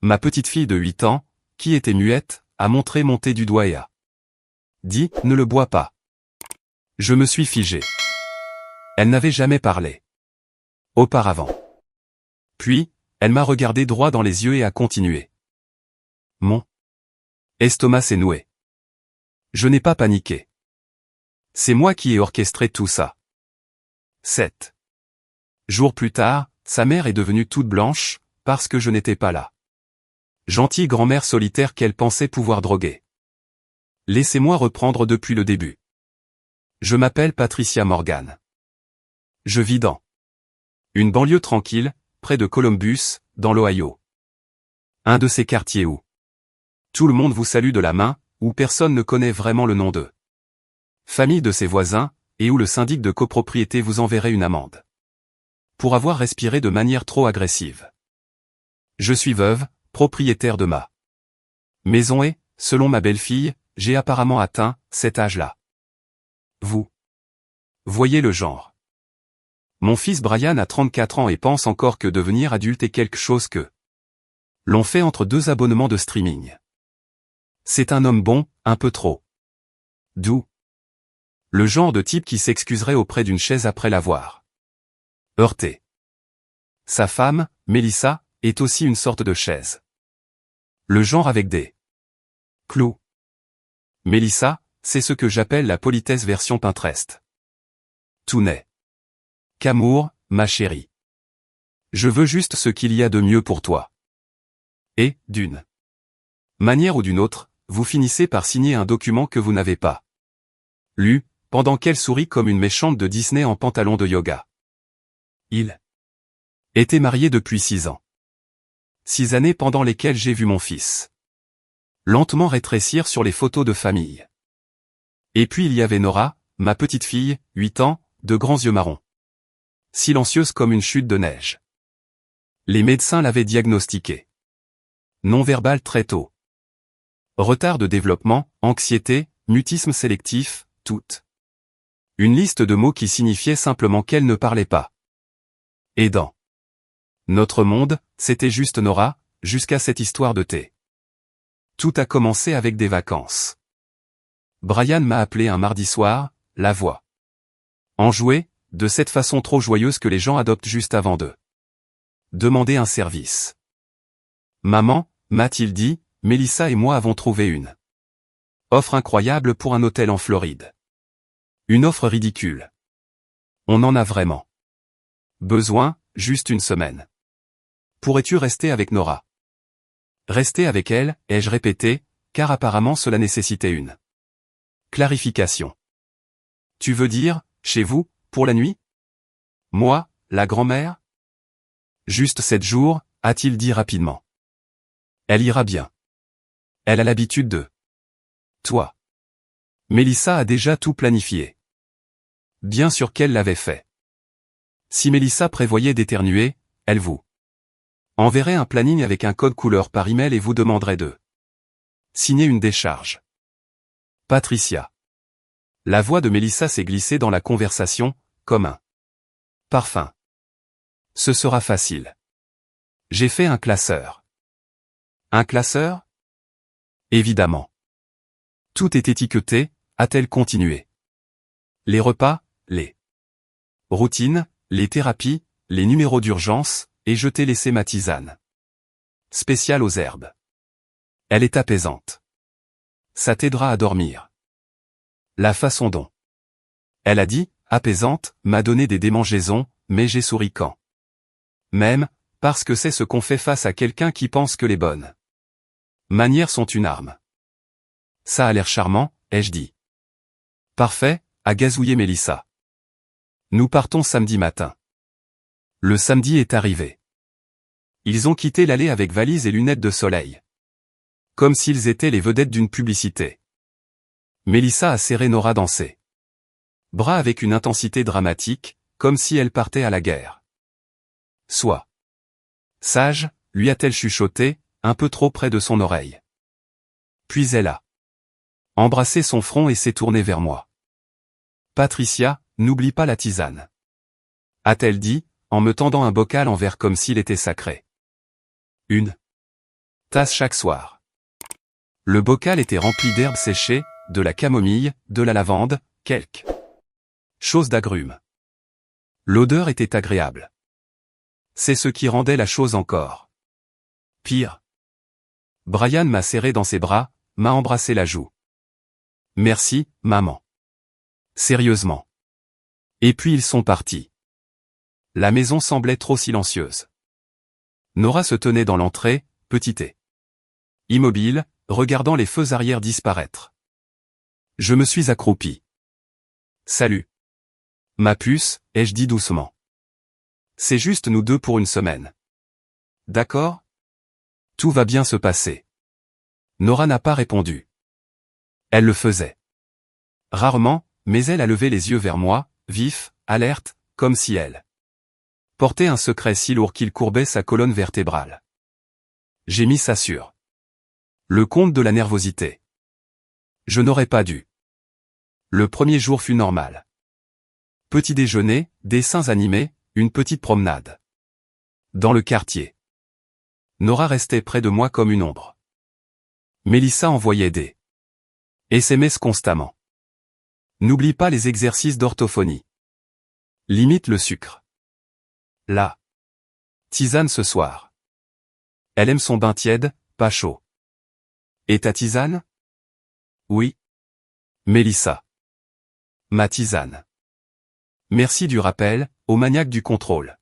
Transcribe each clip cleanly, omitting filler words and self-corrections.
Ma petite fille de 8 ans, qui était muette, a montré mon thé du doigt et a dit « Ne le bois pas ». Je me suis figé. Elle n'avait jamais parlé auparavant. Puis, elle m'a regardé droit dans les yeux et a continué. Mon estomac s'est noué. Je n'ai pas paniqué. C'est moi qui ai orchestré tout ça. 7 jours plus tard, sa mère est devenue toute blanche, parce que je n'étais pas là. Gentille grand-mère solitaire qu'elle pensait pouvoir droguer. Laissez-moi reprendre depuis le début. Je m'appelle Patricia Morgan. Je vis dans une banlieue tranquille, près de Columbus, dans l'Ohio. Un de ces quartiers où tout le monde vous salue de la main, où personne ne connaît vraiment le nom d'eux. Famille de ses voisins, et où le syndic de copropriété vous enverrait une amende. Pour avoir respiré de manière trop agressive. Je suis veuve, propriétaire de ma maison et, selon ma belle-fille, j'ai apparemment atteint cet âge-là. Vous voyez le genre. Mon fils Brian a 34 ans et pense encore que devenir adulte est quelque chose que l'on fait entre 2 abonnements de streaming. C'est un homme bon, un peu trop doux. Le genre de type qui s'excuserait auprès d'une chaise après l'avoir heurté. Sa femme, Melissa, est aussi une sorte de chaise. Le genre avec des clous. Melissa, c'est ce que j'appelle la politesse version Pinterest. Tout n'est qu'amour, ma chérie. Je veux juste ce qu'il y a de mieux pour toi. Et, d'une manière ou d'une autre, vous finissez par signer un document que vous n'avez pas lu, pendant qu'elle sourit comme une méchante de Disney en pantalon de yoga. Il était marié depuis 6 ans. 6 années pendant lesquelles j'ai vu mon fils lentement rétrécir sur les photos de famille. Et puis il y avait Nora, ma petite fille, 8 ans, de grands yeux marrons. Silencieuse comme une chute de neige. Les médecins l'avaient diagnostiquée non-verbal très tôt. Retard de développement, anxiété, mutisme sélectif, toutes. Une liste de mots qui signifiaient simplement qu'elle ne parlait pas. Et dans notre monde, c'était juste Nora, jusqu'à cette histoire de thé. Tout a commencé avec des vacances. Brian m'a appelé un mardi soir, la voix enjouée, de cette façon trop joyeuse que les gens adoptent juste avant de demander un service. Maman, m'a-t-il dit, Melissa et moi avons trouvé une offre incroyable pour un hôtel en Floride. Une offre ridicule. On en a vraiment besoin, juste une semaine. Pourrais-tu rester avec Nora? Rester avec elle, ai-je répété, car apparemment cela nécessitait une clarification. Tu veux dire, chez vous, pour la nuit? Moi, la grand-mère? Juste 7 jours, a-t-il dit rapidement. Elle ira bien. Elle a l'habitude de toi. Melissa a déjà tout planifié. Bien sûr qu'elle l'avait fait. Si Melissa prévoyait d'éternuer, elle vous enverrait un planning avec un code couleur par email et vous demanderait de signer une décharge. Patricia. La voix de Melissa s'est glissée dans la conversation, comme un parfum. Ce sera facile. J'ai fait un classeur. Un classeur? Évidemment. Tout est étiqueté, a-t-elle continué. Les repas, les routines, les thérapies, les numéros d'urgence, et je t'ai laissé ma tisane spéciale aux herbes. Elle est apaisante. Ça t'aidera à dormir. La façon dont elle a dit, apaisante, m'a donné des démangeaisons, mais j'ai souri quand même, parce que c'est ce qu'on fait face à quelqu'un qui pense que les bonnes manières sont une arme. Ça a l'air charmant, ai-je dit. Parfait, a gazouillé Melissa. Nous partons samedi matin. Le samedi est arrivé. Ils ont quitté l'allée avec valises et lunettes de soleil. Comme s'ils étaient les vedettes d'une publicité. Melissa a serré Nora dans ses bras avec une intensité dramatique, comme si elle partait à la guerre. Sois sage, lui a-t-elle chuchoté, un peu trop près de son oreille. Puis elle a embrassé son front et s'est tournée vers moi. Patricia, n'oublie pas la tisane. A-t-elle dit, en me tendant un bocal en verre comme s'il était sacré. Une Tasse chaque soir. Le bocal était rempli d'herbes séchées, de la camomille, de la lavande, quelque chose d'agrumes. L'odeur était agréable. C'est ce qui rendait la chose encore pire. Brian m'a serré dans ses bras, m'a embrassé la joue. Merci, maman. Sérieusement. Et puis ils sont partis. La maison semblait trop silencieuse. Nora se tenait dans l'entrée, petite. Immobile, regardant les feux arrière disparaître. Je me suis accroupi. Salut. Ma puce, ai-je dit doucement. C'est juste nous deux pour une semaine. D'accord? Tout va bien se passer. Nora n'a pas répondu. Elle le faisait. Rarement, mais elle a levé les yeux vers moi, vif, alerte, comme si elle portait un secret si lourd qu'il courbait sa colonne vertébrale. J'ai mis ça sur le compte de la nervosité. Je n'aurais pas dû. Le premier jour fut normal. Petit déjeuner, dessins animés, une petite promenade. Dans le quartier. Nora restait près de moi comme une ombre. Mélissa envoyait des SMS constamment. N'oublie pas les exercices d'orthophonie. Limite le sucre. La tisane ce soir. Elle aime son bain tiède, pas chaud. Et ta tisane? Oui. Mélissa. Ma tisane. Merci du rappel, au maniaque du contrôle.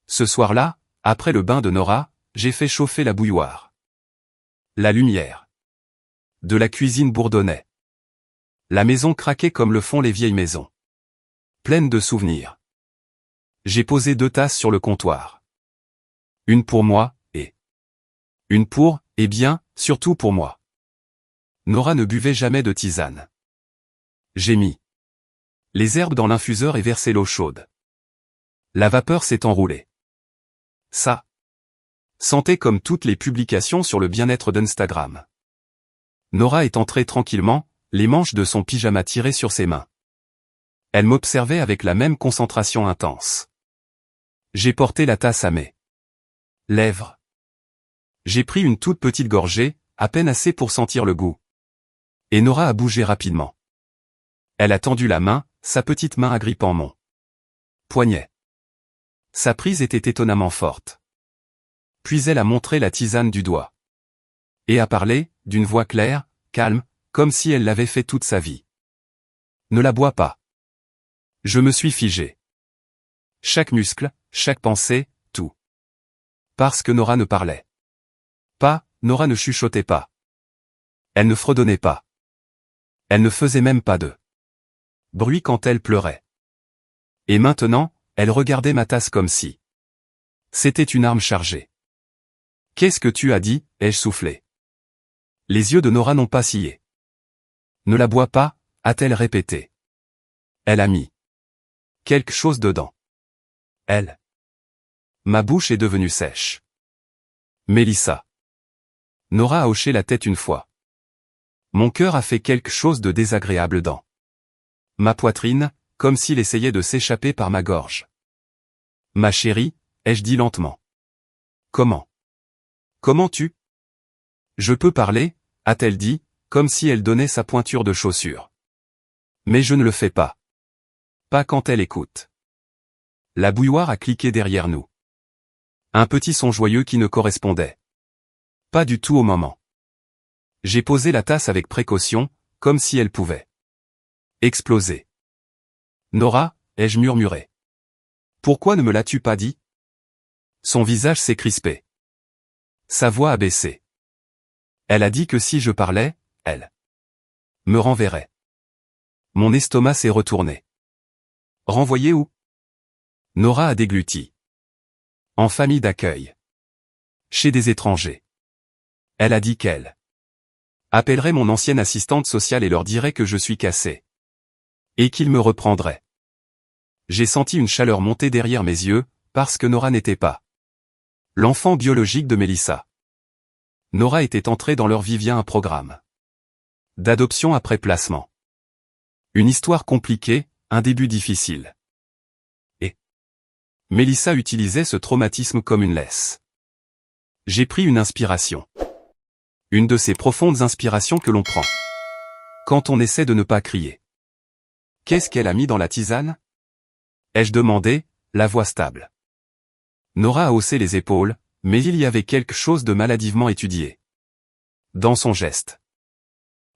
Ce soir-là, après le bain de Nora, j'ai fait chauffer la bouilloire. La lumière de la cuisine bourdonnait. La maison craquait comme le font les vieilles maisons. Pleine de souvenirs. J'ai posé 2 tasses sur le comptoir. Une pour moi, et une pour, et bien, surtout pour moi. Nora ne buvait jamais de tisane. J'ai mis les herbes dans l'infuseur et versé l'eau chaude. La vapeur s'est enroulée. Ça sentait comme toutes les publications sur le bien-être d'Instagram. Nora est entrée tranquillement, les manches de son pyjama tirées sur ses mains. Elle m'observait avec la même concentration intense. J'ai porté la tasse à mes lèvres. J'ai pris une toute petite gorgée, à peine assez pour sentir le goût. Et Nora a bougé rapidement. Elle a tendu la main, sa petite main agrippant mon poignet. Sa prise était étonnamment forte. Puis elle a montré la tisane du doigt. Et a parlé, d'une voix claire, calme, comme si elle l'avait fait toute sa vie. Ne la bois pas. Je me suis figé. Chaque muscle, chaque pensée, tout. Parce que Nora ne parlait pas, Nora ne chuchotait pas. Elle ne fredonnait pas. Elle ne faisait même pas de bruit quand elle pleurait. Et maintenant, elle regardait ma tasse comme si c'était une arme chargée. Qu'est-ce que tu as dit, ai-je soufflé. Les yeux de Nora n'ont pas scié. Ne la bois pas, a-t-elle répété. Elle a mis quelque chose dedans. Elle. Ma bouche est devenue sèche. Mélissa. Nora a hoché la tête une fois. Mon cœur a fait quelque chose de désagréable dans ma poitrine, comme s'il essayait de s'échapper par ma gorge. Ma chérie, ai-je dit lentement. Comment? Comment tu? Je peux parler, a-t-elle dit, comme si elle donnait sa pointure de chaussure. Mais je ne le fais pas. Pas quand elle écoute. La bouilloire a cliqué derrière nous. Un petit son joyeux qui ne correspondait pas du tout au moment. J'ai posé la tasse avec précaution, comme si elle pouvait exploser. Nora, ai-je murmuré. Pourquoi ne me l'as-tu pas dit? Son visage s'est crispé. Sa voix a baissé. Elle a dit que si je parlais, elle me renverrait. Mon estomac s'est retourné. Renvoyer où? Nora a dégluti. En famille d'accueil. Chez des étrangers. Elle a dit qu'elle appellerait mon ancienne assistante sociale et leur dirait que je suis cassé. Et qu'il me reprendrait. J'ai senti une chaleur monter derrière mes yeux, parce que Nora n'était pas l'enfant biologique de Mélissa. Nora était entrée dans leur vie via un programme d'adoption après placement. Une histoire compliquée, un début difficile. Et Mélissa utilisait ce traumatisme comme une laisse. J'ai pris une inspiration. Une de ces profondes inspirations que l'on prend quand on essaie de ne pas crier. Qu'est-ce qu'elle a mis dans la tisane? Ai-je demandé, la voix stable. Nora a haussé les épaules, mais il y avait quelque chose de maladivement étudié dans son geste.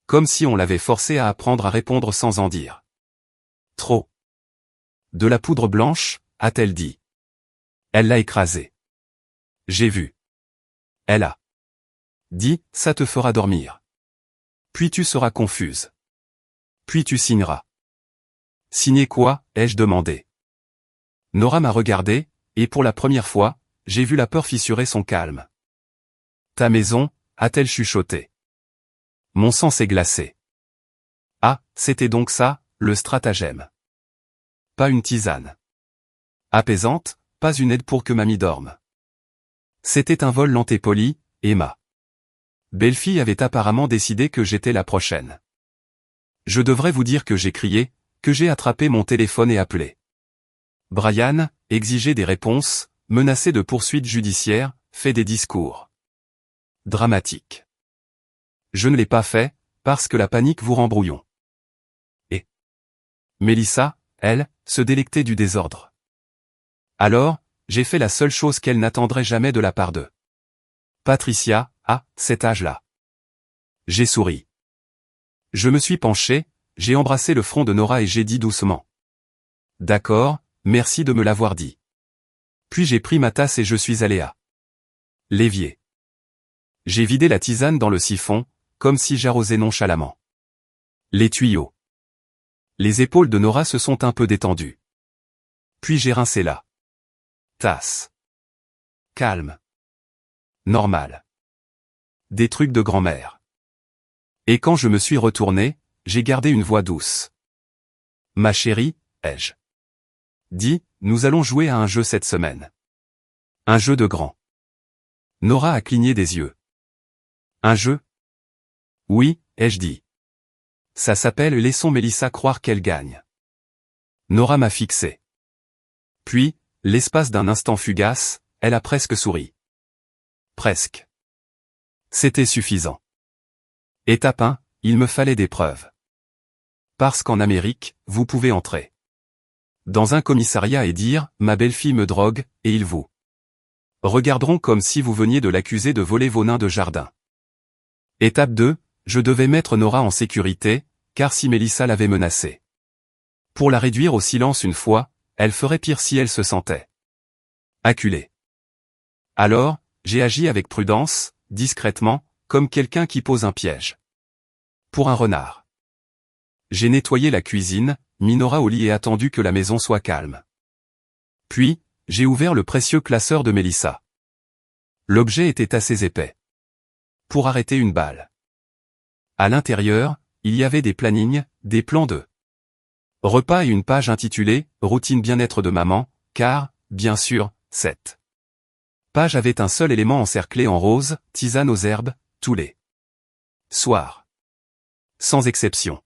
Comme si on l'avait forcée à apprendre à répondre sans en dire trop. De la poudre blanche, a-t-elle dit. Elle l'a écrasée. J'ai vu. Elle a dit, ça te fera dormir. Puis tu seras confuse. Puis tu signeras. Signer quoi, ai-je demandé. Nora m'a regardé, et pour la première fois, j'ai vu la peur fissurer son calme. Ta maison, a-t-elle chuchoté. Mon sang s'est glacé. Ah, c'était donc ça, le stratagème. Pas une tisane apaisante, pas une aide pour que mamie dorme. C'était un vol lent et poli, et ma belle-fille avait apparemment décidé que j'étais la prochaine. Je devrais vous dire que j'ai crié, que j'ai attrapé mon téléphone et appelé Brian, exigé des réponses, menacé de poursuites judiciaires, fait des discours dramatiques. Je ne l'ai pas fait, parce que la panique vous rend brouillon. Et Mélissa, elle, se délectait du désordre. Alors, j'ai fait la seule chose qu'elle n'attendrait jamais de la part de Patricia, à cet âge-là. J'ai souri. Je me suis penché, j'ai embrassé le front de Nora et j'ai dit doucement. D'accord, merci de me l'avoir dit. Puis j'ai pris ma tasse et je suis allé à l'évier. J'ai vidé la tisane dans le siphon, comme si j'arrosais nonchalamment les tuyaux. Les épaules de Nora se sont un peu détendues. Puis j'ai rincé la tasse. Calme. Normal. Des trucs de grand-mère. Et quand je me suis retourné, j'ai gardé une voix douce. Ma chérie, ai-je dit, nous allons jouer à un jeu cette semaine. Un jeu de grand. Nora a cligné des yeux. Un jeu? Oui, ai-je dit. Ça s'appelle Laissons Mélissa croire qu'elle gagne. Nora m'a fixé. Puis, l'espace d'un instant fugace, elle a presque souri. Presque. C'était suffisant. Étape 1, il me fallait des preuves. Parce qu'en Amérique, vous pouvez entrer dans un commissariat et dire « Ma belle-fille me drogue » et ils vous regarderont comme si vous veniez de l'accuser de voler vos nains de jardin. Étape 2, je devais mettre Nora en sécurité, car si Mélissa l'avait menacée pour la réduire au silence une fois, elle ferait pire si elle se sentait acculée. Alors, j'ai agi avec prudence, discrètement, comme quelqu'un qui pose un piège pour un renard. J'ai nettoyé la cuisine, mis Nora au lit et attendu que la maison soit calme. Puis, j'ai ouvert le précieux classeur de Mélissa. L'objet était assez épais pour arrêter une balle. À l'intérieur, il y avait des plannings, des plans de repas et une page intitulée « Routine bien-être de maman », car, bien sûr, cette page avait un seul élément encerclé en rose, tisane aux herbes, tous les soirs. Sans exception.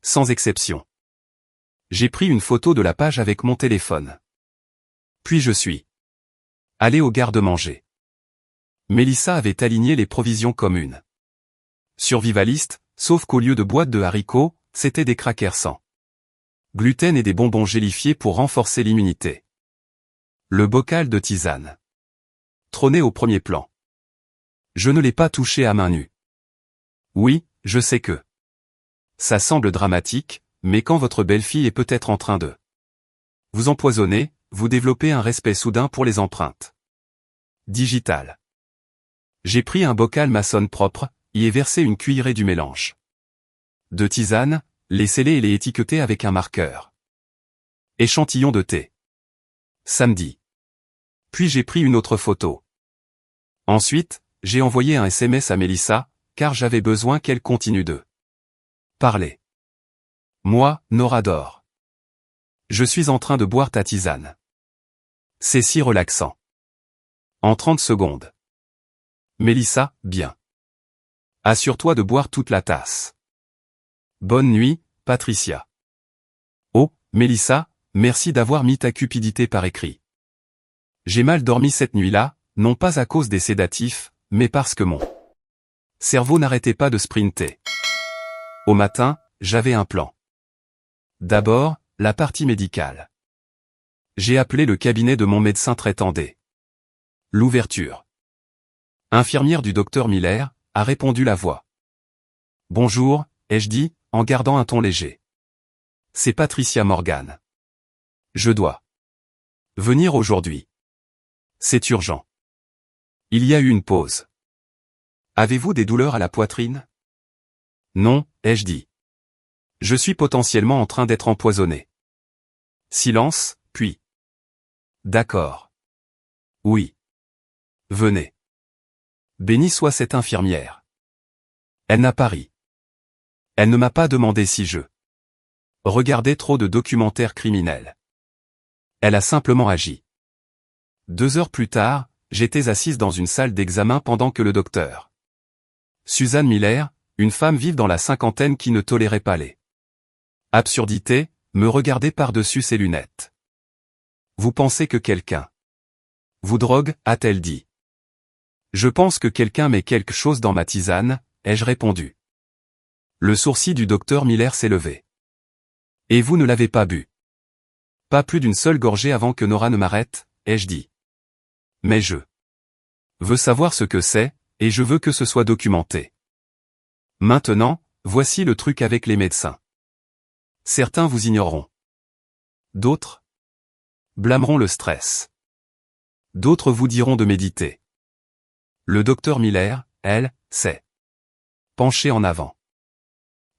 Sans exception. J'ai pris une photo de la page avec mon téléphone. Puis je suis allé au garde-manger. Mélissa avait aligné les provisions communes. Survivaliste, sauf qu'au lieu de boîtes de haricots, c'était des crackers sans gluten et des bonbons gélifiés pour renforcer l'immunité. Le bocal de tisane trônait au premier plan. Je ne l'ai pas touché à main nue. Oui, je sais que ça semble dramatique, mais quand votre belle-fille est peut-être en train de vous empoisonner, vous développez un respect soudain pour les empreintes digitales. J'ai pris un bocal maçonne propre, y ai versé une cuillerée du mélange de tisane, les scellé et les étiqueté avec un marqueur. Échantillon de thé. Samedi. Puis j'ai pris une autre photo. Ensuite, j'ai envoyé un SMS à Mélissa, car j'avais besoin qu'elle continue de parler. Moi, Nora dort. Je suis en train de boire ta tisane. C'est si relaxant. En 30 secondes. Mélissa, bien. Assure-toi de boire toute la tasse. Bonne nuit, Patricia. Oh, Mélissa, merci d'avoir mis ta cupidité par écrit. J'ai mal dormi cette nuit-là, non pas à cause des sédatifs, mais parce que mon cerveau n'arrêtait pas de sprinter. Au matin, j'avais un plan. D'abord, la partie médicale. J'ai appelé le cabinet de mon médecin traitant dès l'ouverture. Infirmière du docteur Miller, a répondu la voix. Bonjour, ai-je dit, en gardant un ton léger. C'est Patricia Morgan. Je dois venir aujourd'hui. C'est urgent. Il y a eu une pause. Avez-vous des douleurs à la poitrine? Non, ai-je dit. Je suis potentiellement en train d'être empoisonné. Silence, puis. D'accord. Oui. Venez. Béni soit cette infirmière. Elle n'a pas ri. Elle ne m'a pas demandé si je regardais trop de documentaires criminels. Elle a simplement agi. 2 heures plus tard, j'étais assise dans une salle d'examen pendant que le docteur Suzanne Miller, une femme vive dans la cinquantaine qui ne tolérait pas les absurdités, me regardait par-dessus ses lunettes. Vous pensez que quelqu'un vous drogue, a-t-elle dit. Je pense que quelqu'un met quelque chose dans ma tisane, ai-je répondu. Le sourcil du docteur Miller s'est levé. Et vous ne l'avez pas bu. Pas plus d'une seule gorgée avant que Nora ne m'arrête, ai-je dit. Mais je veux savoir ce que c'est, et je veux que ce soit documenté. Maintenant, voici le truc avec les médecins. Certains vous ignoreront. D'autres blâmeront le stress. D'autres vous diront de méditer. Le docteur Miller, elle, s'est penchée en avant.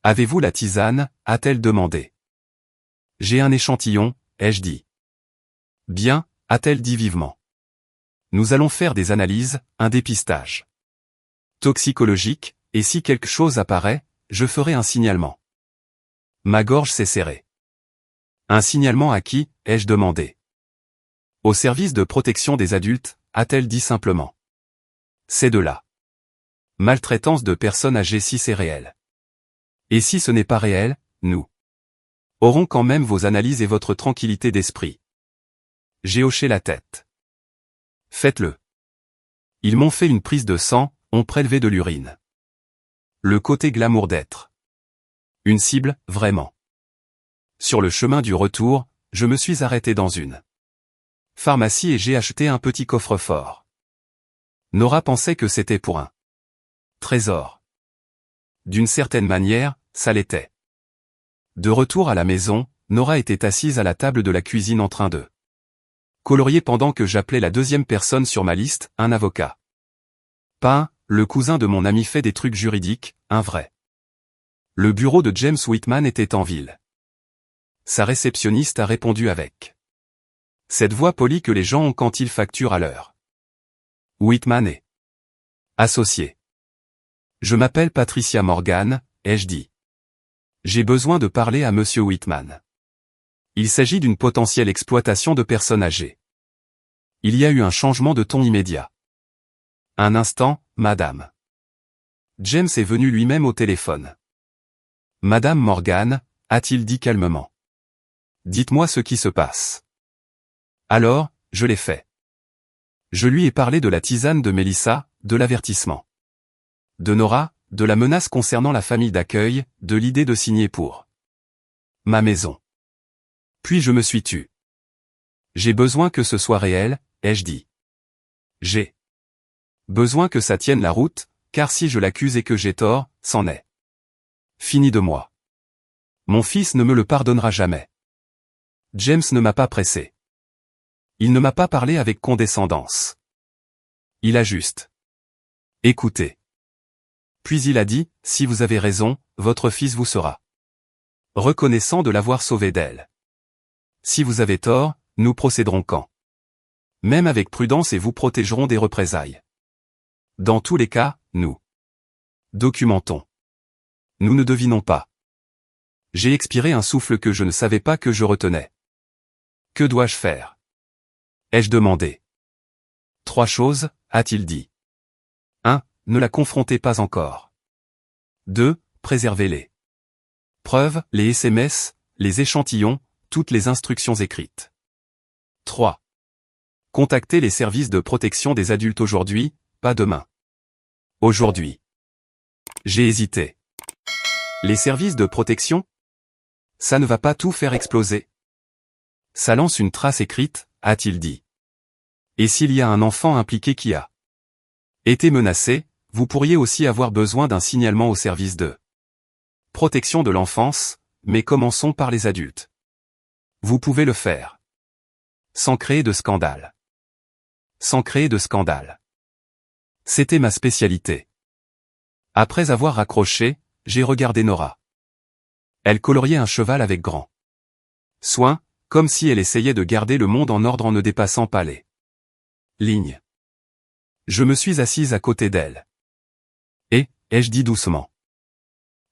Avez-vous la tisane, a-t-elle demandé. J'ai un échantillon, ai-je dit. Bien, a-t-elle dit vivement. Nous allons faire des analyses, un dépistage toxicologique, et si quelque chose apparaît, je ferai un signalement. Ma gorge s'est serrée. Un signalement à qui, ai-je demandé. Au service de protection des adultes, a-t-elle dit simplement. C'est de la maltraitance de personnes âgées si c'est réel. Et si ce n'est pas réel, nous aurons quand même vos analyses et votre tranquillité d'esprit. J'ai hoché la tête. Faites-le. Ils m'ont fait une prise de sang, ont prélevé de l'urine. Le côté glamour d'être une cible, vraiment. Sur le chemin du retour, je me suis arrêté dans une pharmacie et j'ai acheté un petit coffre-fort. Nora pensait que c'était pour un trésor. D'une certaine manière, ça l'était. De retour à la maison, Nora était assise à la table de la cuisine en train de colorier pendant que j'appelais la deuxième personne sur ma liste, un avocat. Pas, le cousin de mon ami fait des trucs juridiques, un vrai. Le bureau de James Whitman était en ville. Sa réceptionniste a répondu avec cette voix polie que les gens ont quand ils facturent à l'heure. Whitman est associé. Je m'appelle Patricia Morgan, ai-je dit. J'ai besoin de parler à monsieur Whitman. Il s'agit d'une potentielle exploitation de personnes âgées. Il y a eu un changement de ton immédiat. Un instant, madame. James est venu lui-même au téléphone. Madame Morgan, a-t-il dit calmement. Dites-moi ce qui se passe. Alors, je l'ai fait. Je lui ai parlé de la tisane de Melissa, de l'avertissement de Nora, de la menace concernant la famille d'accueil, de l'idée de signer pour ma maison. Puis je me suis tu. J'ai besoin que ce soit réel, ai-je dit. J'ai besoin que ça tienne la route, car si je l'accuse et que j'ai tort, c'en est fini de moi. Mon fils ne me le pardonnera jamais. James ne m'a pas pressé. Il ne m'a pas parlé avec condescendance. Il a juste écouté. Puis il a dit, si vous avez raison, votre fils vous sera reconnaissant de l'avoir sauvé d'elle. Si vous avez tort, nous procéderons quand même avec prudence et vous protégerons des représailles. Dans tous les cas, nous documentons. Nous ne devinons pas. J'ai expiré un souffle que je ne savais pas que je retenais. Que dois-je faire? Ai-je demandé. 3 choses, a-t-il dit. 1. Ne la confrontez pas encore. 2. Préservez-les preuves, les SMS, les échantillons, toutes les instructions écrites. 3. Contactez les services de protection des adultes aujourd'hui, pas demain. Aujourd'hui. J'ai hésité. Les services de protection? Ça ne va pas tout faire exploser. Ça lance une trace écrite, a-t-il dit. Et s'il y a un enfant impliqué qui a été menacé, vous pourriez aussi avoir besoin d'un signalement au service de protection de l'enfance, mais commençons par les adultes. Vous pouvez le faire. Sans créer de scandale. Sans créer de scandale. C'était ma spécialité. Après avoir raccroché, j'ai regardé Nora. Elle coloriait un cheval avec grand soin, comme si elle essayait de garder le monde en ordre en ne dépassant pas les lignes. Je me suis assise à côté d'elle. Et, ai-je dit doucement.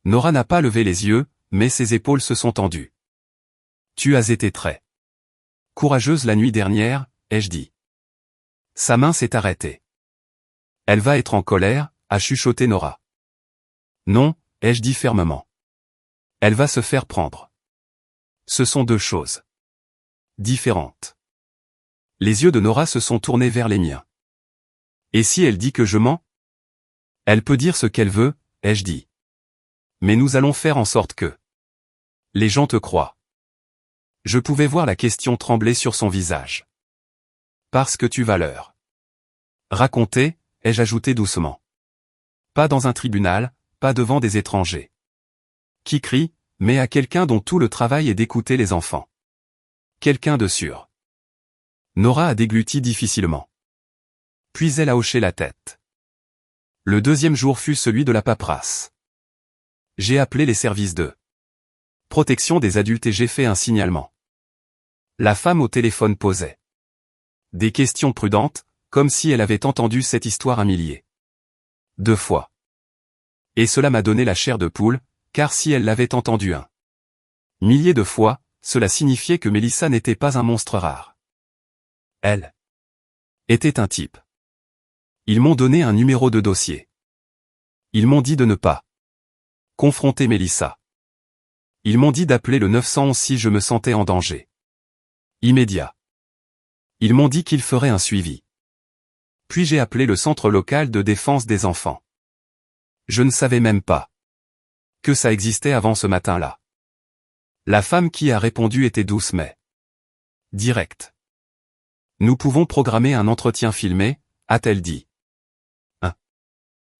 Nora n'a pas levé les yeux, mais ses épaules se sont tendues. Tu as été très courageuse la nuit dernière, ai-je dit. Sa main s'est arrêtée. Elle va être en colère, a chuchoté Nora. Non, ai-je dit fermement. Elle va se faire prendre. Ce sont deux choses différentes. Les yeux de Nora se sont tournés vers les miens. Et si elle dit que je mens? Elle peut dire ce qu'elle veut, ai-je dit. Mais nous allons faire en sorte que les gens te croient. Je pouvais voir la question trembler sur son visage. Parce que tu vas leur raconter, ai-je ajouté doucement. Pas dans un tribunal, pas devant des étrangers qui crient, mais à quelqu'un dont tout le travail est d'écouter les enfants. Quelqu'un de sûr. Nora a dégluti difficilement. Puis elle a hoché la tête. Le deuxième jour fut celui de la paperasse. J'ai appelé les services de protection des adultes et j'ai fait un signalement. La femme au téléphone posait des questions prudentes, comme si elle avait entendu cette histoire un millier de fois. Et cela m'a donné la chair de poule, car si elle l'avait entendu un millier de fois, cela signifiait que Mélissa n'était pas un monstre rare. Elle était un type. Ils m'ont donné un numéro de dossier. Ils m'ont dit de ne pas confronter Mélissa. Ils m'ont dit d'appeler le 911 si je me sentais en danger immédiat. Ils m'ont dit qu'ils feraient un suivi. Puis j'ai appelé le centre local de défense des enfants. Je ne savais même pas que ça existait avant ce matin-là. La femme qui a répondu était douce mais directe. Nous pouvons programmer un entretien filmé, a-t-elle dit. Un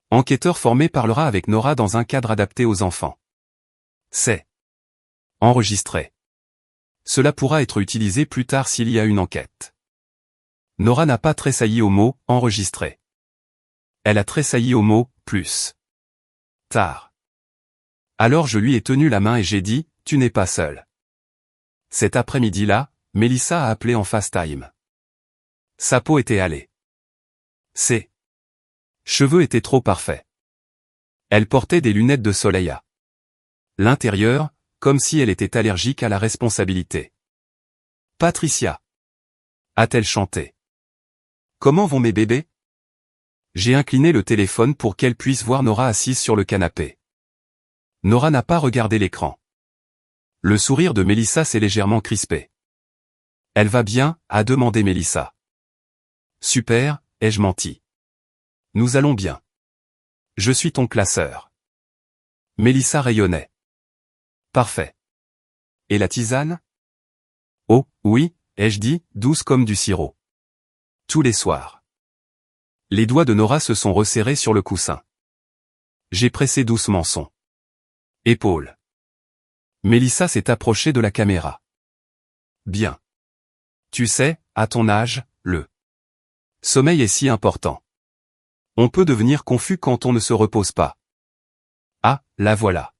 enquêteur formé parlera avec Nora dans un cadre adapté aux enfants. C'est enregistré. Cela pourra être utilisé plus tard s'il y a une enquête. Nora n'a pas tressailli au mot « enregistré ». Elle a tressailli au mot « plus ». Tard. Alors je lui ai tenu la main et j'ai dit « Tu n'es pas seul ». Cet après-midi-là, Mélissa a appelé en FaceTime. Sa peau était hâlée. Ses cheveux étaient trop parfaits. Elle portait des lunettes de soleil à l'intérieur, comme si elle était allergique à la responsabilité. Patricia. A-t-elle chanté? Comment vont mes bébés? J'ai incliné le téléphone pour qu'elle puisse voir Nora assise sur le canapé. Nora n'a pas regardé l'écran. Le sourire de Mélissa s'est légèrement crispé. Elle va bien, a demandé Mélissa. Super, ai-je menti. Nous allons bien. Je suis ton classeur. Mélissa rayonnait. Parfait. Et la tisane? Oh, oui, ai-je dit, douce comme du sirop. Tous les soirs. Les doigts de Nora se sont resserrés sur le coussin. J'ai pressé doucement son épaule. Mélissa s'est approchée de la caméra. Bien. Tu sais, à ton âge, le sommeil est si important. On peut devenir confus quand on ne se repose pas. Ah, la voilà.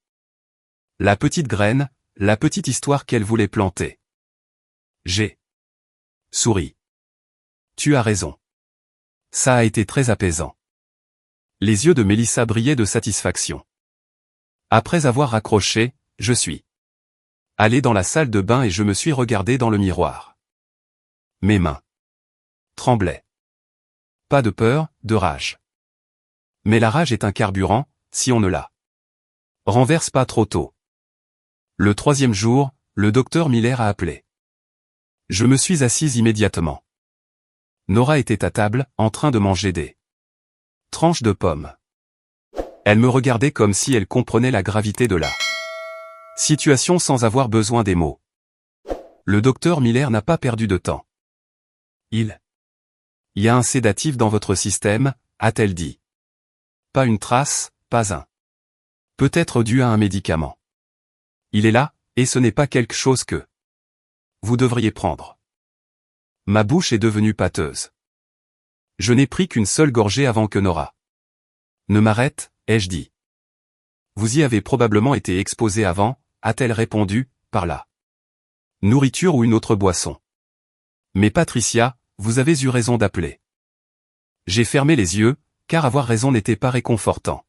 La petite graine, la petite histoire qu'elle voulait planter. J'ai souri. Tu as raison. Ça a été très apaisant. Les yeux de Mélissa brillaient de satisfaction. Après avoir raccroché, je suis allé dans la salle de bain et je me suis regardé dans le miroir. Mes mains tremblaient. Pas de peur, de rage. Mais la rage est un carburant, si on ne la renverse pas trop tôt. Le troisième jour, le docteur Miller a appelé. Je me suis assise immédiatement. Nora était à table, en train de manger des tranches de pommes. Elle me regardait comme si elle comprenait la gravité de la situation sans avoir besoin des mots. Le docteur Miller n'a pas perdu de temps. Il y a un sédatif dans votre système, a-t-elle dit. Pas une trace, pas un. Peut-être dû à un médicament. Il est là, et ce n'est pas quelque chose que vous devriez prendre. Ma bouche est devenue pâteuse. Je n'ai pris qu'une seule gorgée avant que Nora ne m'arrête, ai-je dit. Vous y avez probablement été exposé avant, a-t-elle répondu, par la nourriture ou une autre boisson. Mais Patricia, vous avez eu raison d'appeler. J'ai fermé les yeux, car avoir raison n'était pas réconfortant.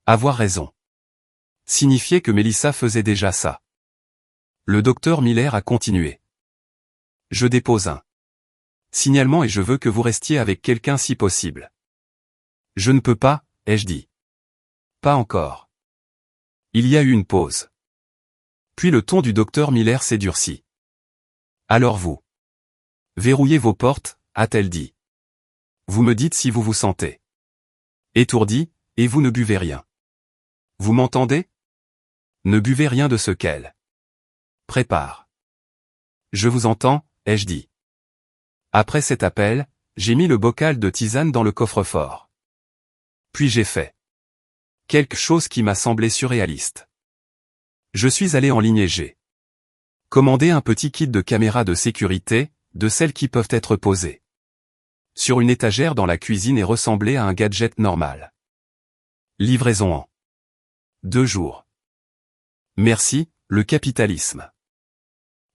Avoir raison signifiait que Melissa faisait déjà ça. Le docteur Miller a continué. Je dépose un signalement et je veux que vous restiez avec quelqu'un si possible. Je ne peux pas, ai-je dit. Pas encore. Il y a eu une pause. Puis le ton du docteur Miller s'est durci. Alors vous verrouillez vos portes, a-t-elle dit. Vous me dites si vous vous sentez étourdi, et vous ne buvez rien. Vous m'entendez? Ne buvez rien de ce qu'elle prépare. Je vous entends, ai-je dit. Après cet appel, j'ai mis le bocal de tisane dans le coffre-fort. Puis j'ai fait quelque chose qui m'a semblé surréaliste. Je suis allé en ligne et j'ai commandé un petit kit de caméras de sécurité, de celles qui peuvent être posées sur une étagère dans la cuisine et ressembler à un gadget normal. Livraison en 2 jours. Merci, le capitalisme.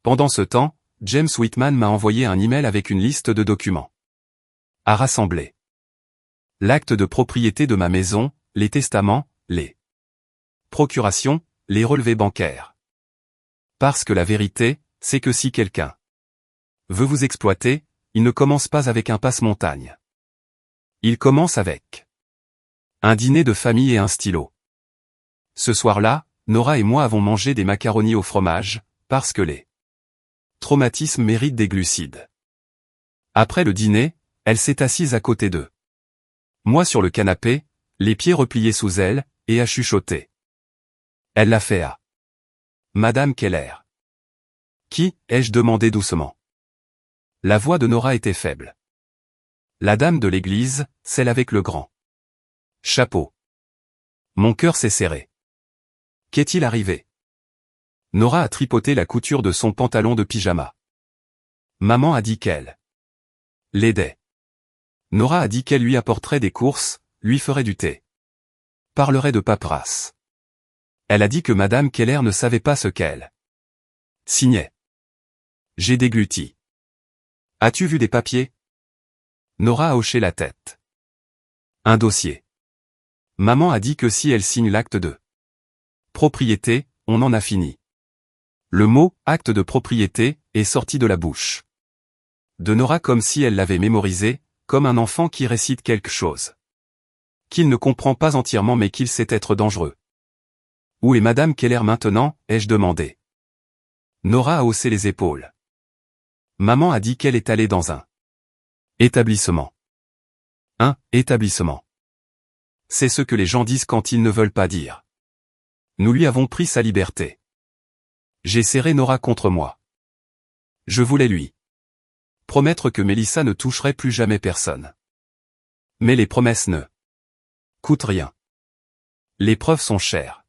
Pendant ce temps, James Whitman m'a envoyé un email avec une liste de documents à rassembler. L'acte de propriété de ma maison, les testaments, les procurations, les relevés bancaires. Parce que la vérité, c'est que si quelqu'un veut vous exploiter, il ne commence pas avec un passe-montagne. Il commence avec un dîner de famille et un stylo. Ce soir-là, Nora et moi avons mangé des macaronis au fromage, parce que les traumatismes méritent des glucides. Après le dîner, elle s'est assise à côté d'eux. Moi sur le canapé, les pieds repliés sous elle, et a chuchoté. Elle l'a fait à Madame Keller. Qui, ai-je demandé doucement. La voix de Nora était faible. La dame de l'église, celle avec le grand chapeau. Mon cœur s'est serré. Qu'est-il arrivé? Nora a tripoté la couture de son pantalon de pyjama. Maman a dit qu'elle l'aidait. Nora a dit qu'elle lui apporterait des courses, lui ferait du thé. Parlerait de paperasse. Elle a dit que Madame Keller ne savait pas ce qu'elle signait. J'ai dégluti. As-tu vu des papiers? Nora a hoché la tête. Un dossier. Maman a dit que si elle signe l'acte de propriété, on en a fini. Le mot « acte de propriété » est sorti de la bouche de Nora comme si elle l'avait mémorisé, comme un enfant qui récite quelque chose qu'il ne comprend pas entièrement mais qu'il sait être dangereux. Où est Madame Keller maintenant, ai-je demandé. Nora a haussé les épaules. Maman a dit qu'elle est allée dans un établissement. Un établissement. C'est ce que les gens disent quand ils ne veulent pas dire. Nous lui avons pris sa liberté. J'ai serré Nora contre moi. Je voulais lui promettre que Melissa ne toucherait plus jamais personne. Mais les promesses ne coûtent rien. Les preuves sont chères.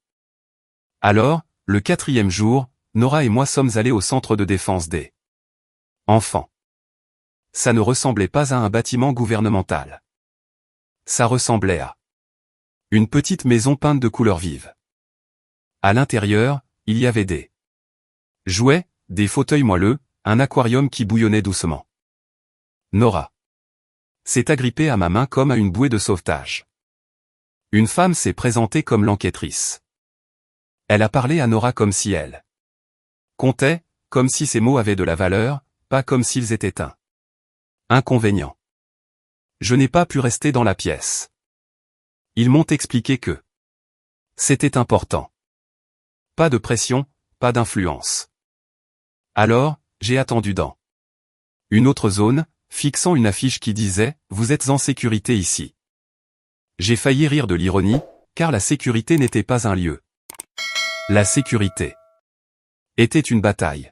Alors, le 4e jour, Nora et moi sommes allés au centre de défense des enfants. Ça ne ressemblait pas à un bâtiment gouvernemental. Ça ressemblait à une petite maison peinte de couleurs vives. À l'intérieur, il y avait des jouets, des fauteuils moelleux, un aquarium qui bouillonnait doucement. Nora s'est agrippée à ma main comme à une bouée de sauvetage. Une femme s'est présentée comme l'enquêtrice. Elle a parlé à Nora comme si elle comptait, comme si ses mots avaient de la valeur, pas comme s'ils étaient un inconvénient. Je n'ai pas pu rester dans la pièce. Ils m'ont expliqué que c'était important. Pas de pression, pas d'influence. Alors, j'ai attendu dans une autre zone, fixant une affiche qui disait « Vous êtes en sécurité ici ». J'ai failli rire de l'ironie, car la sécurité n'était pas un lieu. La sécurité était une bataille.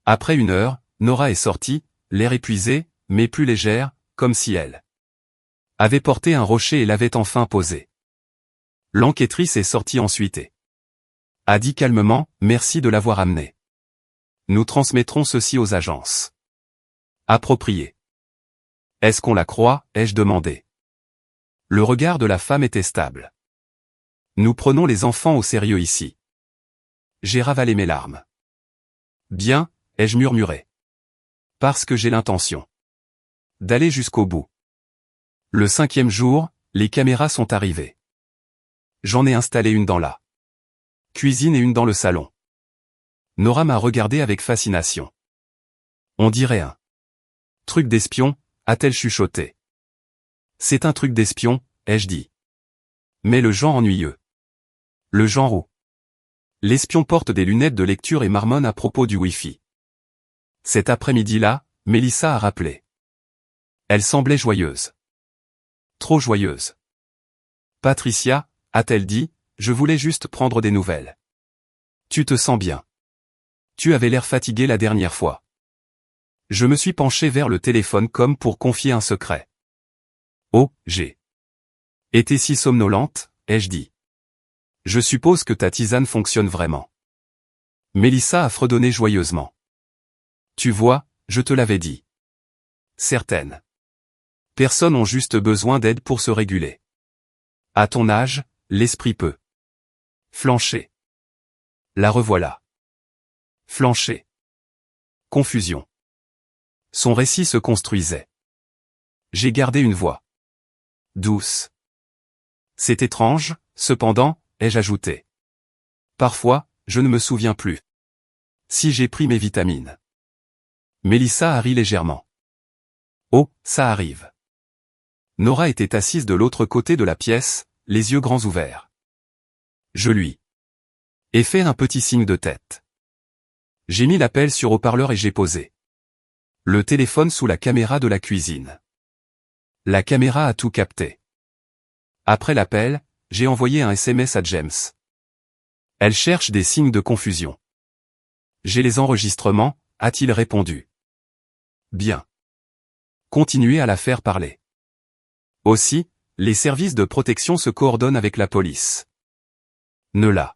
Après 1 heure, Nora est sortie, l'air épuisé, mais plus légère, comme si elle avait porté un rocher et l'avait enfin posé. L'enquêtrice est sortie ensuite et a dit calmement « Merci de l'avoir amené. Nous transmettrons ceci aux agences appropriées. » Est-ce qu'on la croit, ai-je demandé. Le regard de la femme était stable. Nous prenons les enfants au sérieux ici. J'ai ravalé mes larmes. Bien, ai-je murmuré. Parce que j'ai l'intention d'aller jusqu'au bout. Le 5e jour, les caméras sont arrivées. J'en ai installé une dans la cuisine et une dans le salon. Nora m'a regardé avec fascination. On dirait un truc d'espion, a-t-elle chuchoté. C'est un truc d'espion, ai-je dit. Mais le genre ennuyeux. Le genre où l'espion porte des lunettes de lecture et marmonne à propos du Wi-Fi. Cet après-midi-là, Mélissa a rappelé. Elle semblait joyeuse. Trop joyeuse. Patricia, a-t-elle dit, je voulais juste prendre des nouvelles. Tu te sens bien. Tu avais l'air fatigué la dernière fois. Je me suis penché vers le téléphone comme pour confier un secret. Oh, j'ai été si somnolente, ai-je dit. Je suppose que ta tisane fonctionne vraiment. Mélissa a fredonné joyeusement. Tu vois, je te l'avais dit. Certaines personnes ont juste besoin d'aide pour se réguler. À ton âge, l'esprit peut flancher. La revoilà. Flancher. Confusion. Son récit se construisait. J'ai gardé une voix douce. C'est étrange, cependant, ai-je ajouté. Parfois, je ne me souviens plus si j'ai pris mes vitamines. Mélissa a ri légèrement. Oh, ça arrive. Nora était assise de l'autre côté de la pièce, les yeux grands ouverts. Je lui ai fait un petit signe de tête. J'ai mis l'appel sur haut-parleur et j'ai posé le téléphone sous la caméra de la cuisine. La caméra a tout capté. Après l'appel, j'ai envoyé un SMS à James. Elle cherche des signes de confusion. J'ai les enregistrements, a-t-il répondu. Bien. Continuez à la faire parler. Aussi, les services de protection se coordonnent avec la police. Ne la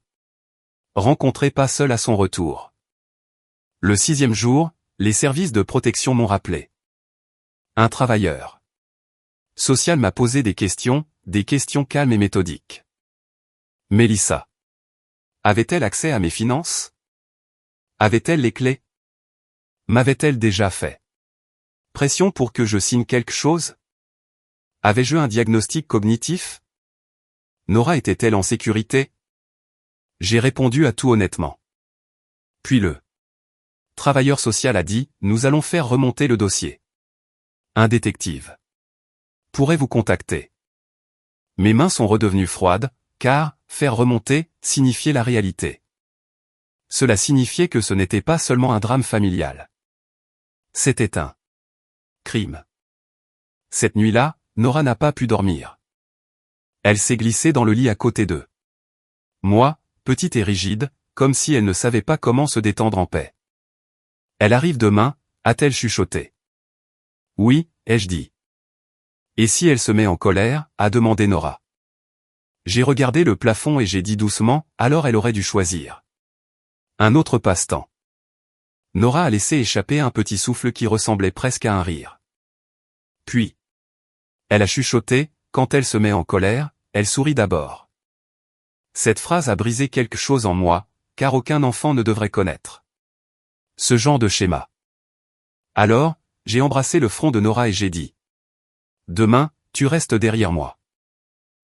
rencontrez pas seule à son retour. Le 6e jour, les services de protection m'ont rappelé. Un travailleur social m'a posé des questions calmes et méthodiques. Mélissa. Avait-elle accès à mes finances? Avait-elle les clés? M'avait-elle déjà fait pression pour que je signe quelque chose? Avais-je un diagnostic cognitif? Nora était-elle en sécurité? J'ai répondu à tout honnêtement. Puis le travailleur social a dit, nous allons faire remonter le dossier. Un détective pourrait vous contacter. Mes mains sont redevenues froides, car, faire remonter, signifiait la réalité. Cela signifiait que ce n'était pas seulement un drame familial. C'était un crime. Cette nuit-là, Nora n'a pas pu dormir. Elle s'est glissée dans le lit à côté d'eux. Moi, petite et rigide, comme si elle ne savait pas comment se détendre en paix. Elle arrive demain, a-t-elle chuchoté. Oui, ai-je dit. Et si elle se met en colère, a demandé Nora. J'ai regardé le plafond et j'ai dit doucement, alors elle aurait dû choisir un autre passe-temps. Nora a laissé échapper un petit souffle qui ressemblait presque à un rire. Puis, elle a chuchoté, quand elle se met en colère, elle sourit d'abord. Cette phrase a brisé quelque chose en moi, car aucun enfant ne devrait connaître ce genre de schéma. Alors, j'ai embrassé le front de Nora et j'ai dit. Demain, tu restes derrière moi.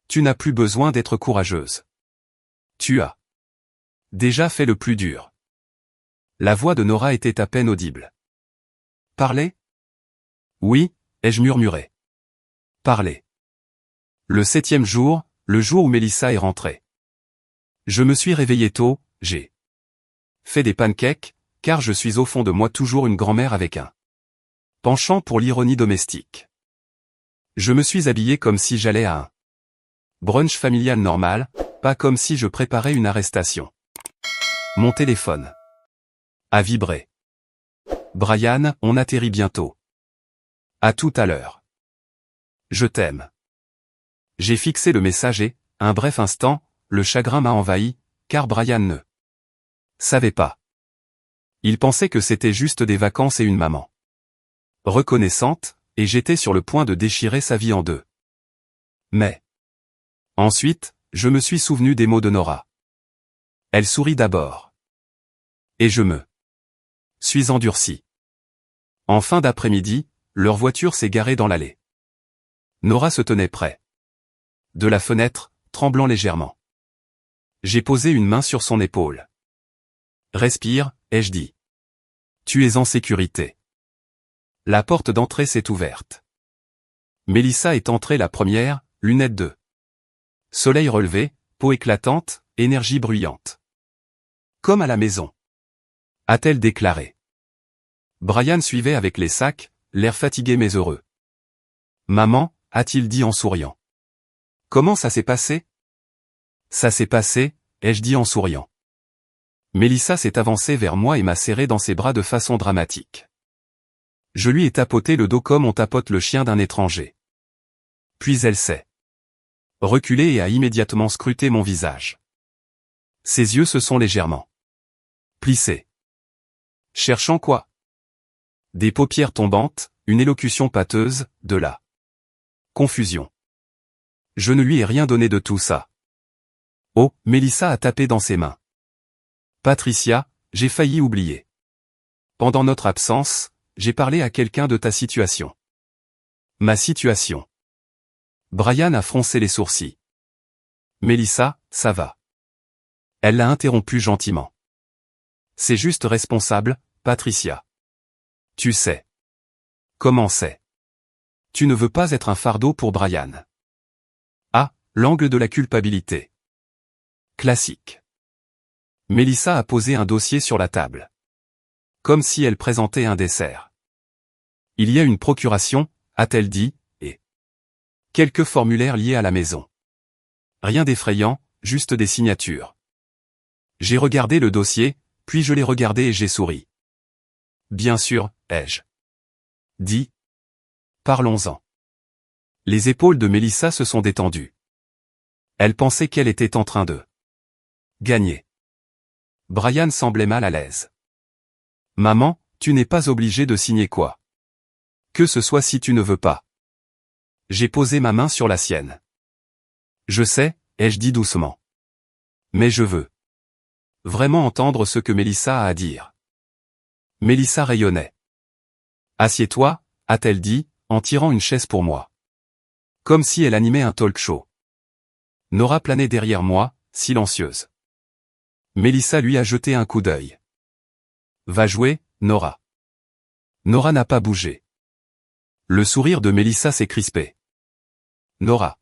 Tu n'as plus besoin d'être courageuse. Tu as déjà fait le plus dur. La voix de Nora était à peine audible. Parler? Oui, ai-je murmuré. Parler. Le 7e jour, le jour où Mélissa est rentrée. Je me suis réveillé tôt, j'ai fait des pancakes, car je suis au fond de moi toujours une grand-mère avec un Penchant pour l'ironie domestique. Je me suis habillé comme si j'allais à un brunch familial normal, pas comme si je préparais une arrestation. Mon téléphone a vibré. Brian, on atterrit bientôt. À tout à l'heure. Je t'aime. J'ai fixé le message et, un bref instant, le chagrin m'a envahi, car Brian ne savait pas. Il pensait que c'était juste des vacances et une maman reconnaissante, et j'étais sur le point de déchirer sa vie en deux. Mais ensuite, je me suis souvenu des mots de Nora. Elle sourit d'abord. Et je me suis endurci. En fin d'après-midi, leur voiture s'est garée dans l'allée. Nora se tenait près de la fenêtre, tremblant légèrement. J'ai posé une main sur son épaule. Respire, ai-je dit. Tu es en sécurité. La porte d'entrée s'est ouverte. Mélissa est entrée la première, lunettes de soleil relevé, peau éclatante, énergie bruyante. Comme à la maison, a-t-elle déclaré. Brian suivait avec les sacs, l'air fatigué mais heureux. Maman, a-t-il dit en souriant. Comment ça s'est passé? Ça s'est passé, ai-je dit en souriant. Mélissa s'est avancée vers moi et m'a serré dans ses bras de façon dramatique. Je lui ai tapoté le dos comme on tapote le chien d'un étranger. Puis elle s'est reculée et a immédiatement scruté mon visage. Ses yeux se sont légèrement plissés. Cherchant quoi? Des paupières tombantes, une élocution pâteuse, de la confusion. Je ne lui ai rien donné de tout ça. Oh, Mélissa a tapé dans ses mains. Patricia, j'ai failli oublier. Pendant notre absence, j'ai parlé à quelqu'un de ta situation. Ma situation. Brian a froncé les sourcils. Mélissa, ça va. Elle l'a interrompu gentiment. C'est juste responsable, Patricia. Tu sais. Comment c'est? Tu ne veux pas être un fardeau pour Brian. Ah, l'angle de la culpabilité. Classique. Mélissa a posé un dossier sur la table. Comme si elle présentait un dessert. Il y a une procuration, a-t-elle dit, et quelques formulaires liés à la maison. Rien d'effrayant, juste des signatures. J'ai regardé le dossier, puis je l'ai regardé et j'ai souri. Bien sûr, ai-je dit. Parlons-en. Les épaules de Mélissa se sont détendues. Elle pensait qu'elle était en train de gagner. Brian semblait mal à l'aise. Maman, tu n'es pas obligée de signer quoi que ce soit si tu ne veux pas. J'ai posé ma main sur la sienne. Je sais, ai-je dit doucement. Mais je veux vraiment entendre ce que Mélissa a à dire. Mélissa rayonnait. Assieds-toi, a-t-elle dit, en tirant une chaise pour moi. Comme si elle animait un talk show. Nora planait derrière moi, silencieuse. Mélissa lui a jeté un coup d'œil. Va jouer, Nora. Nora n'a pas bougé. Le sourire de Mélissa s'est crispé. Nora.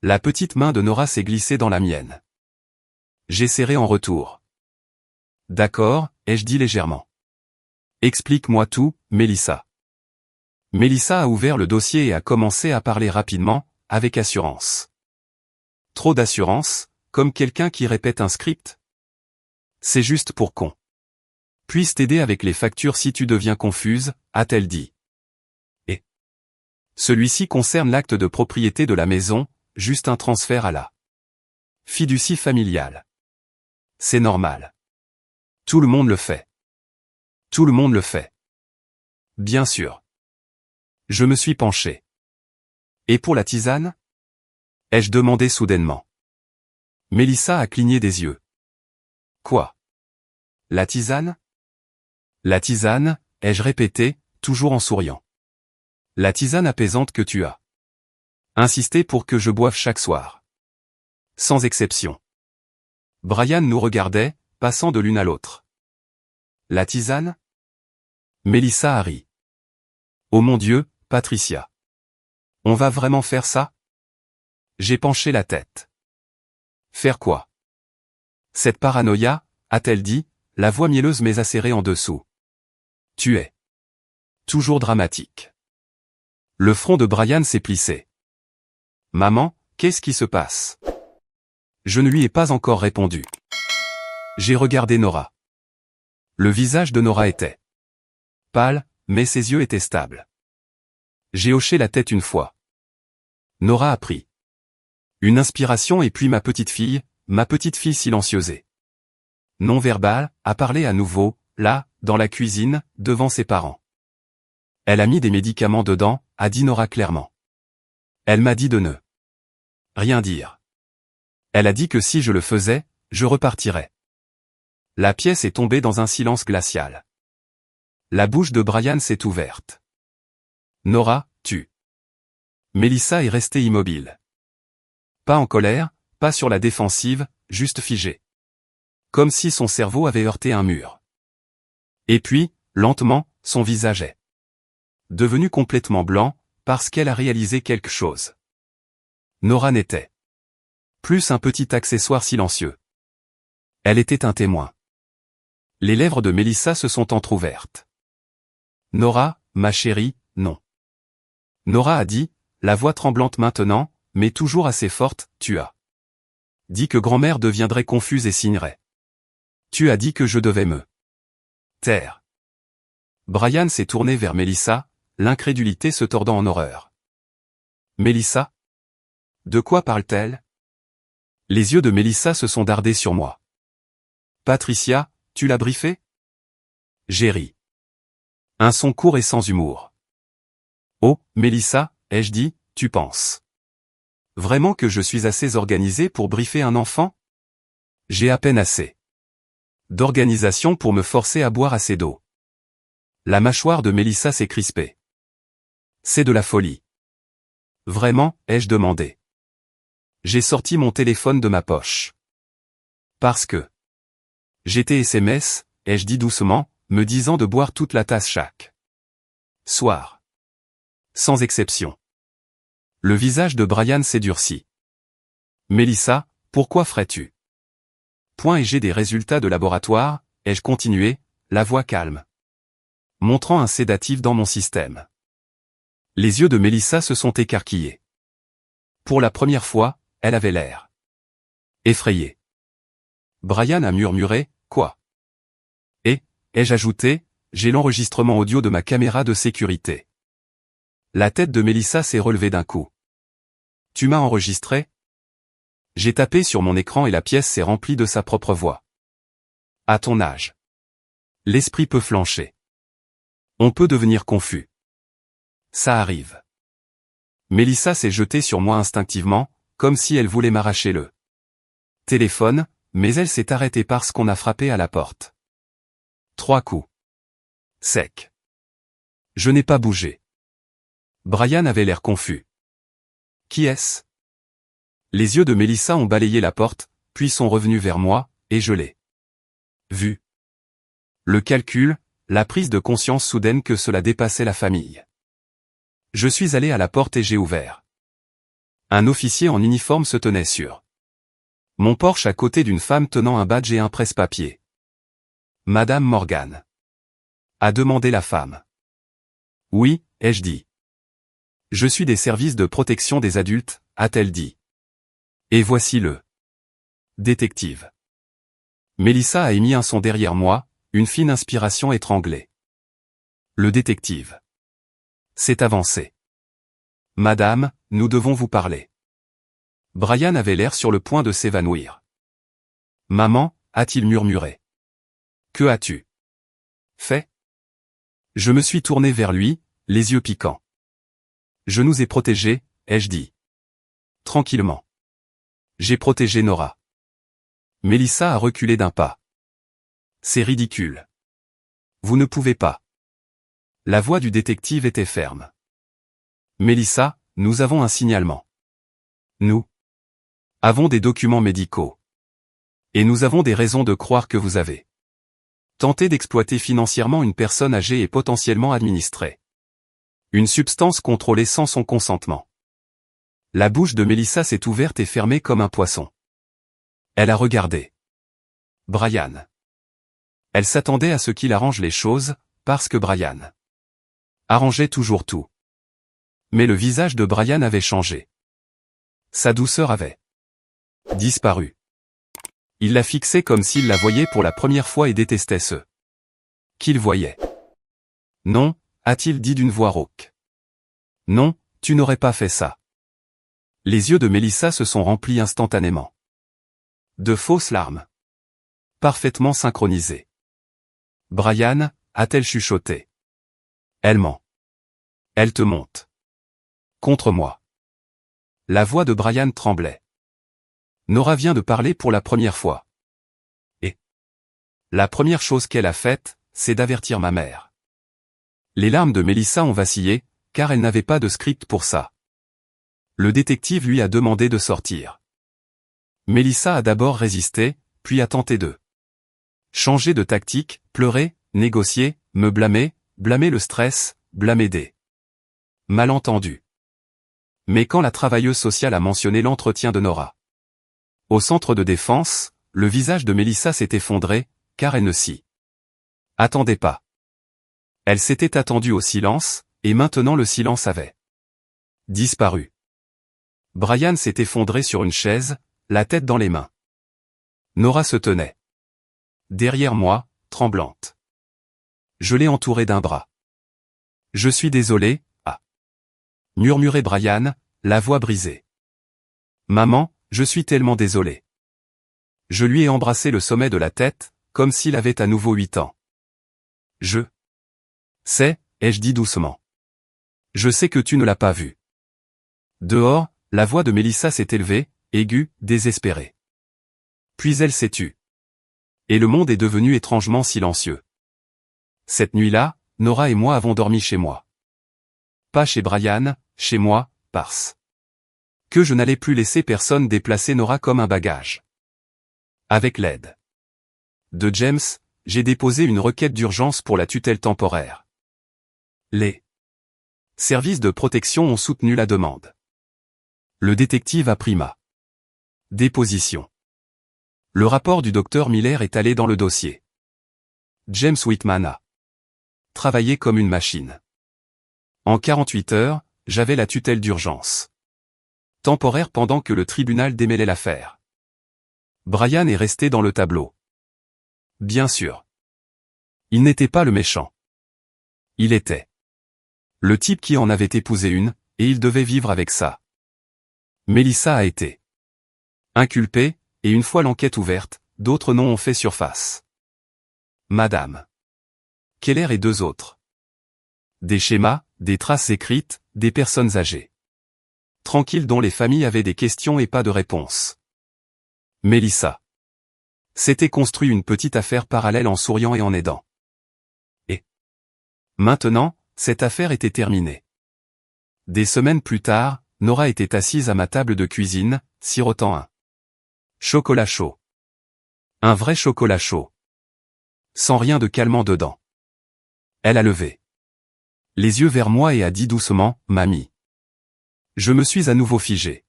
La petite main de Nora s'est glissée dans la mienne. J'ai serré en retour. D'accord, ai-je dit légèrement. Explique-moi tout, Mélissa. Mélissa a ouvert le dossier et a commencé à parler rapidement, avec assurance. Trop d'assurance, comme quelqu'un qui répète un script. C'est juste pour qu'on puisse t'aider avec les factures si tu deviens confuse, a-t-elle dit. Et celui-ci concerne l'acte de propriété de la maison, juste un transfert à la fiducie familiale. C'est normal. Tout le monde le fait. Tout le monde le fait. Bien sûr. Je me suis penché. Et pour la tisane? Ai-je demandé soudainement. Mélissa a cligné des yeux. Quoi? La tisane? La tisane, ai-je répété, toujours en souriant. La tisane apaisante que tu as insisté pour que je boive chaque soir. Sans exception. Brian nous regardait, passant de l'une à l'autre. La tisane? Mélissa a ri. Oh mon Dieu, Patricia. On va vraiment faire ça? J'ai penché la tête. Faire quoi? Cette paranoïa, a-t-elle dit, la voix mielleuse mais acérée en dessous. Tu es Toujours dramatique. Le front de Brian s'est plissé. Maman, qu'est-ce qui se passe? Je ne lui ai pas encore répondu. J'ai regardé Nora. Le visage de Nora était pâle, mais ses yeux étaient stables. J'ai hoché la tête une fois. Nora a pris une inspiration et puis ma petite fille silencieuse. Non verbale, a parlé à nouveau, là, dans la cuisine, devant ses parents. Elle a mis des médicaments dedans, a dit Nora clairement. Elle m'a dit de ne rien dire. Elle a dit que si je le faisais, je repartirais. La pièce est tombée dans un silence glacial. La bouche de Brian s'est ouverte. Nora, tu. Mélissa est restée immobile. Pas en colère, pas sur la défensive, juste figée. Comme si son cerveau avait heurté un mur. Et puis, lentement, son visage est devenu complètement blanc, parce qu'elle a réalisé quelque chose. Nora n'était plus un petit accessoire silencieux. Elle était un témoin. Les lèvres de Mélissa se sont entr'ouvertes. Nora, ma chérie, non. Nora a dit, la voix tremblante maintenant, mais toujours assez forte, tu as dit que grand-mère deviendrait confuse et signerait. Tu as dit que je devais me taire. Brian s'est tourné vers Mélissa, l'incrédulité se tordant en horreur. Mélissa? De quoi parle-t-elle? Les yeux de Mélissa se sont dardés sur moi. Patricia, tu l'as briefé? J'ai ri. Un son court et sans humour. Oh, Mélissa, ai-je dit, tu penses vraiment que je suis assez organisée pour briefer un enfant? J'ai à peine assez d'organisation pour me forcer à boire assez d'eau. La mâchoire de Mélissa s'est crispée. C'est de la folie. Vraiment, ai-je demandé. J'ai sorti mon téléphone de ma poche. Parce que j'étais SMS, ai-je dit doucement, me disant de boire toute la tasse chaque soir. Sans exception. Le visage de Brian s'est durci. Mélissa, pourquoi ferais-tu? Point et j'ai des résultats de laboratoire, ai-je continué, la voix calme. Montrant un sédatif dans mon système. Les yeux de Mélissa se sont écarquillés. Pour la première fois, elle avait l'air effrayée. Brian a murmuré, quoi? Et, ai-je ajouté, j'ai l'enregistrement audio de ma caméra de sécurité. La tête de Mélissa s'est relevée d'un coup. Tu m'as enregistré? J'ai tapé sur mon écran et la pièce s'est remplie de sa propre voix. À ton âge, l'esprit peut flancher. On peut devenir confus. Ça arrive. Mélissa s'est jetée sur moi instinctivement, comme si elle voulait m'arracher le téléphone, mais elle s'est arrêtée parce qu'on a frappé à la porte. 3 coups. Sec. Je n'ai pas bougé. Brian avait l'air confus. Qui est-ce? Les yeux de Mélissa ont balayé la porte, puis sont revenus vers moi, et je l'ai vu. Le calcul, la prise de conscience soudaine que cela dépassait la famille. Je suis allé à la porte et j'ai ouvert. Un officier en uniforme se tenait sur mon porche à côté d'une femme tenant un badge et un presse-papier. Madame Morgan, a demandé la femme. Oui, ai-je dit. Je suis des services de protection des adultes, a-t-elle dit. Et voici le détective. Mélissa a émis un son derrière moi, une fine inspiration étranglée. Le détective s'est avancé. Madame, nous devons vous parler. Brian avait l'air sur le point de s'évanouir. Maman, a-t-il murmuré. Que as-tu fait? Je me suis tourné vers lui, les yeux piquants. Je nous ai protégés, ai-je dit. Tranquillement. J'ai protégé Nora. Mélissa a reculé d'un pas. C'est ridicule. Vous ne pouvez pas. La voix du détective était ferme. Mélissa, nous avons un signalement. Nous avons des documents médicaux. Et nous avons des raisons de croire que vous avez tenté d'exploiter financièrement une personne âgée et potentiellement administrée une substance contrôlée sans son consentement. La bouche de Mélissa s'est ouverte et fermée comme un poisson. Elle a regardé Brian. Elle s'attendait à ce qu'il arrange les choses, parce que Brian arrangeait toujours tout. Mais le visage de Brian avait changé. Sa douceur avait disparu. Il la fixait comme s'il la voyait pour la première fois et détestait ce qu'il voyait. Non, a-t-il dit d'une voix rauque. Non, tu n'aurais pas fait ça. Les yeux de Mélissa se sont remplis instantanément. De fausses larmes. Parfaitement synchronisées. Brian, a-t-elle chuchoté. Elle ment. Elle te monte. Contre moi. La voix de Brian tremblait. Nora vient de parler pour la première fois. Et la première chose qu'elle a faite, c'est d'avertir ma mère. Les larmes de Mélissa ont vacillé, car elle n'avait pas de script pour ça. Le détective lui a demandé de sortir. Mélissa a d'abord résisté, puis a tenté de changer de tactique, pleurer, négocier, me blâmer, blâmer le stress, blâmer des malentendus. Mais quand la travailleuse sociale a mentionné l'entretien de Nora au centre de défense, le visage de Mélissa s'est effondré, car elle ne s'y attendait pas. Elle s'était attendue au silence, et maintenant le silence avait disparu. Brian s'est effondré sur une chaise, la tête dans les mains. Nora se tenait derrière moi, tremblante. Je l'ai entourée d'un bras. Je suis désolé, a murmuré Brian, la voix brisée. Maman, je suis tellement désolé. Je lui ai embrassé le sommet de la tête, comme s'il avait à nouveau 8 ans. Je sais, ai-je dit doucement. Je sais que tu ne l'as pas vu. Dehors, la voix de Mélissa s'est élevée, aiguë, désespérée. Puis elle s'est tue. Et le monde est devenu étrangement silencieux. Cette nuit-là, Nora et moi avons dormi chez moi. Pas chez Brian, chez moi, parce que je n'allais plus laisser personne déplacer Nora comme un bagage. Avec l'aide de James, j'ai déposé une requête d'urgence pour la tutelle temporaire. Les services de protection ont soutenu la demande. Le détective a pris ma déposition. Le rapport du docteur Miller est allé dans le dossier. James Whitman a travaillé comme une machine. En 48 heures, j'avais la tutelle d'urgence temporaire pendant que le tribunal démêlait l'affaire. Brian est resté dans le tableau. Bien sûr. Il n'était pas le méchant. Il était le type qui en avait épousé une, et il devait vivre avec ça. Mélissa a été inculpée, et une fois l'enquête ouverte, d'autres noms ont fait surface. Madame Keller et 2 autres. Des schémas, des traces écrites, des personnes âgées tranquilles dont les familles avaient des questions et pas de réponse. Mélissa s'était construit une petite affaire parallèle en souriant et en aidant. Et maintenant, cette affaire était terminée. Des semaines plus tard, Nora était assise à ma table de cuisine, sirotant un chocolat chaud. Un vrai chocolat chaud. Sans rien de calmant dedans. Elle a levé les yeux vers moi et a dit doucement, « Mamie. » Je me suis à nouveau figé.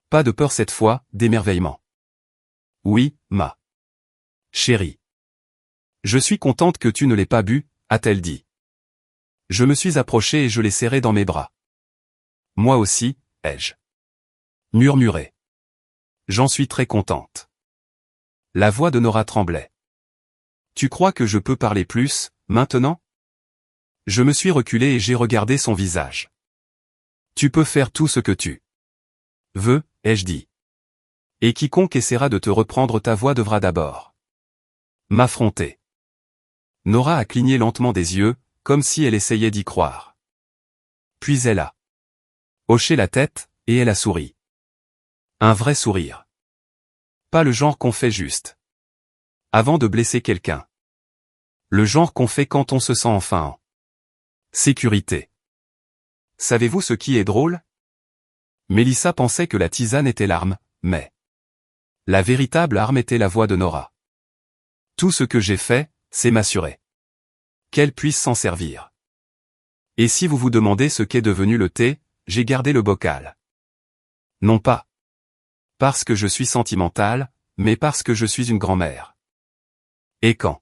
Pas de peur cette fois, d'émerveillement. « Oui, ma chérie. Je suis contente que tu ne l'aies pas bu, » a-t-elle dit. Je me suis approché et je l'ai serré dans mes bras. Moi aussi, ai-je murmuré. J'en suis très contente. La voix de Nora tremblait. Tu crois que je peux parler plus, maintenant? Je me suis reculé et j'ai regardé son visage. Tu peux faire tout ce que tu veux, ai-je dit. Et quiconque essaiera de te reprendre ta voix devra d'abord m'affronter. Nora a cligné lentement des yeux, comme si elle essayait d'y croire. Puis elle a hoché la tête, et elle a souri. Un vrai sourire. Pas le genre qu'on fait juste avant de blesser quelqu'un. Le genre qu'on fait quand on se sent enfin en sécurité. Savez-vous ce qui est drôle? Mélissa pensait que la tisane était l'arme, mais la véritable arme était la voix de Nora. Tout ce que j'ai fait, c'est m'assurer qu'elle puisse s'en servir. Et si vous vous demandez ce qu'est devenu le thé, j'ai gardé le bocal. Non pas parce que je suis sentimentale, mais parce que je suis une grand-mère. Et quand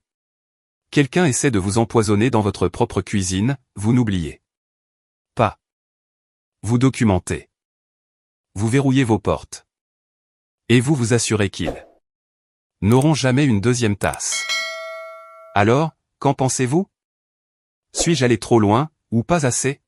Quelqu'un essaie de vous empoisonner dans votre propre cuisine, vous n'oubliez pas. Vous documentez. Vous verrouillez vos portes. Et vous vous assurez qu'ils n'auront jamais une deuxième tasse. Alors, qu'en pensez-vous? Suis-je allé trop loin, ou pas assez?